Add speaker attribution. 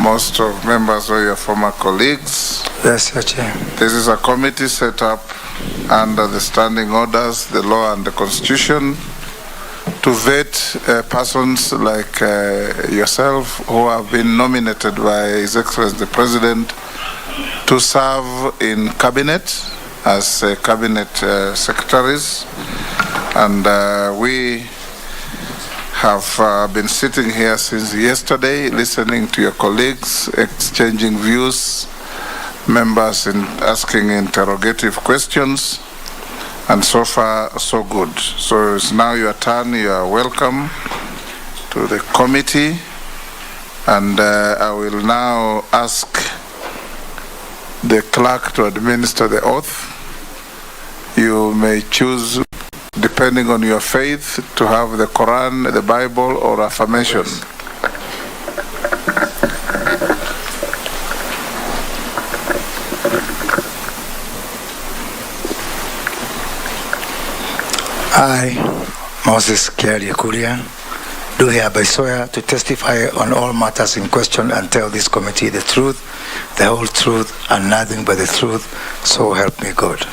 Speaker 1: most of members are your former colleagues.
Speaker 2: Yes, Your Chair.
Speaker 1: This is a committee set up under the standing orders, the law and the constitution to vet persons like yourself who have been nominated by His Excellency the President to serve in cabinet as cabinet secretaries. And we have been sitting here since yesterday, listening to your colleagues, exchanging views, members in asking interrogative questions, and so far so good. So it's now your turn. You are welcome to the committee, and I will now ask the clerk to administer the oath. You may choose, depending on your faith, to have the Quran, the Bible, or affirmation.
Speaker 2: I, Moses Kuria, do hereby swear to testify on all matters in question and tell this committee the truth, the whole truth, and nothing but the truth, so help me God.